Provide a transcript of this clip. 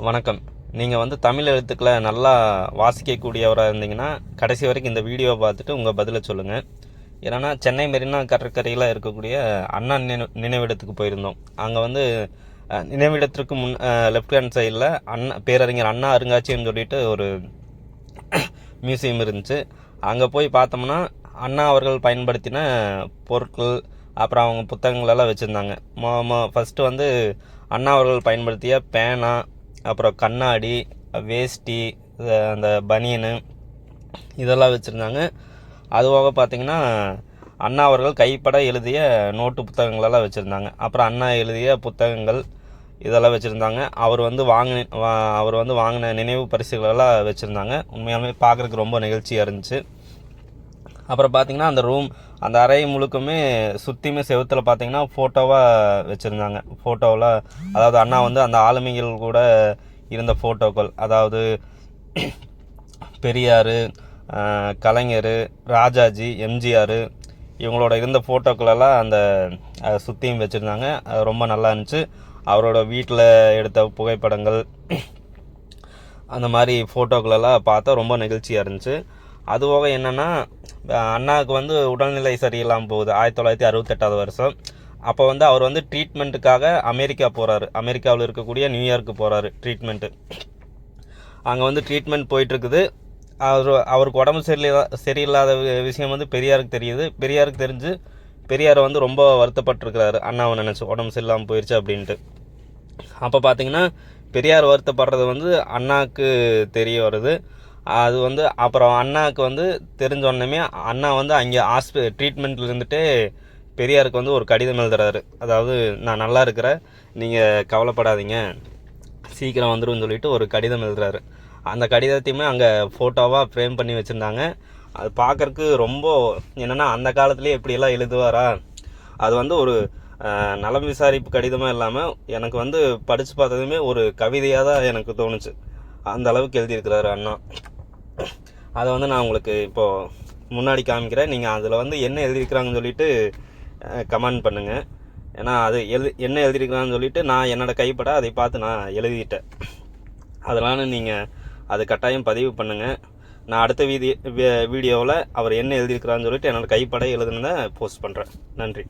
வணக்கம். நீங்கள் வந்து தமிழ் எழுத்துக்களை நல்லா வாசிக்கக்கூடியவராக இருந்தீங்கன்னா கடைசி வரைக்கும் இந்த வீடியோவை பார்த்துட்டு உங்கள் பதிலை சொல்லுங்கள். ஏன்னா சென்னை மெரினா கடற்கரையில் இருக்கக்கூடிய அண்ணா நினைவிடத்துக்கு போயிருந்தோம். அங்கே வந்து நினைவிடத்திற்கு முன் லெஃப்ட் ஹேண்ட் சைடில் பேரறிஞர் அண்ணா அருங்காட்சியகம்னு சொல்லிட்டு ஒரு மியூசியம் இருந்துச்சு. அங்கே போய் பார்த்தோம்னா அண்ணா அவர்கள் பயன்படுத்தின பொருட்கள் அப்புறம் அவங்க புத்தகங்களெல்லாம் வச்சுருந்தாங்க. ஃபஸ்ட்டு வந்து அண்ணா அவர்கள் பயன்படுத்திய பேனா, அப்புறம் கண்ணாடி, வேஷ்டி, அந்த பனியனு இதெல்லாம் வச்சுருந்தாங்க. அதுபோக பார்த்திங்கன்னா அண்ணா அவர்கள் கைப்பட எழுதிய நோட்டு புத்தகங்களெல்லாம் வச்சுருந்தாங்க. அப்புறம் அண்ணா எழுதிய புத்தகங்கள் இதெல்லாம் வச்சுருந்தாங்க. அவர் வந்து வாங்கின நினைவு பரிசுகளெல்லாம் வச்சுருந்தாங்க. உண்மையாலுமே பார்க்குறதுக்கு ரொம்ப நிகழ்ச்சியாக இருந்துச்சு. அப்புறம் பார்த்திங்கன்னா அந்த அறை முழுக்குமே சுற்றியுமே செவுத்தில் பார்த்திங்கன்னா ஃபோட்டோவாக வச்சுருந்தாங்க. ஃபோட்டோவில் அதாவது அண்ணா வந்து அந்த ஆளுமைகள் கூட இருந்த ஃபோட்டோக்கள், அதாவது பெரியார், கலைஞர், ராஜாஜி, எம்ஜிஆர் இவங்களோட இருந்த ஃபோட்டோக்களெல்லாம் அந்த சுற்றியும் வச்சுருந்தாங்க. அது ரொம்ப நல்லா இருந்துச்சு. அவரோட வீட்டில் எடுத்த புகைப்படங்கள் அந்த மாதிரி ஃபோட்டோக்களெல்லாம் பார்த்தா ரொம்ப நிகழ்ச்சியாக இருந்துச்சு. அதுபோக என்னென்னா அண்ணாவுக்கு வந்து உடல்நிலை சரியில்லாமல் போகுது 1968 வருஷம். அப்போ வந்து அவர் வந்து ட்ரீட்மெண்ட்டுக்காக அமெரிக்கா போகிறாரு. அமெரிக்காவில் இருக்கக்கூடிய நியூயார்க்கு போகிறாரு ட்ரீட்மெண்ட்டு. அங்கே வந்து ட்ரீட்மெண்ட் போயிட்டுருக்குது. அவருக்கு உடம்பு சரியில்லாத விஷயம் வந்து பெரியாருக்கு தெரியுது. பெரியாருக்கு தெரிஞ்சு பெரியாரை வந்து ரொம்ப வருத்தப்பட்டிருக்கிறாரு. அண்ணாவை நினச்சி உடம்பு சரியில்லாமல் போயிடுச்சு அப்படின்ட்டு. அப்போ பார்த்திங்கன்னா பெரியார் வருத்தப்படுறது வந்து அண்ணாவுக்கு தெரிய வருது. அது வந்து அப்புறம் அண்ணாவுக்கு வந்து தெரிஞ்சோடனே அண்ணா வந்து அங்கே ட்ரீட்மெண்ட்டில் இருந்துகிட்டே பெரியாருக்கு வந்து ஒரு கடிதம் எழுதுறாரு. அதாவது நான் நல்லா இருக்கிறேன், நீங்கள் கவலைப்படாதீங்க, சீக்கிரம் வந்துடும் சொல்லிட்டு ஒரு கடிதம் எழுதுறாரு. அந்த கடிதத்தையுமே அங்கே ஃபோட்டோவாக ஃப்ரேம் பண்ணி வச்சுருந்தாங்க. அது பார்க்குறக்கு ரொம்ப என்னென்னா அந்த காலத்துலேயே எப்படியெல்லாம் எழுதுவாரா. அது வந்து ஒரு நலம் விசாரிப்பு கடிதமாக இல்லாமல் எனக்கு வந்து படித்து பார்த்ததுமே ஒரு கவிதையாக தான் எனக்கு தோணுச்சு. அந்த அளவுக்கு எழுதியிருக்கிறாரு அண்ணா. அதை வந்து நான் உங்களுக்கு இப்போது முன்னாடி காமிக்கிறேன். நீங்கள் அதில் வந்து என்ன எழுதியிருக்கிறாங்கன்னு சொல்லிட்டு கமெண்ட் பண்ணுங்கள். ஏன்னா அது என்ன எழுதியிருக்கிறான்னு சொல்லிட்டு நான் என்னோடய கைப்பட அதை பார்த்து நான் எழுதிட்டேன். அதனால் நீங்கள் அது கட்டாயம் பதிவு பண்ணுங்கள். நான் அடுத்த வீடியோவில் அவர் என்ன எழுதியிருக்கிறான்னு சொல்லிட்டு என்னோடய கைப்பட எழுதுனதை போஸ்ட் பண்ணுறேன். நன்றி.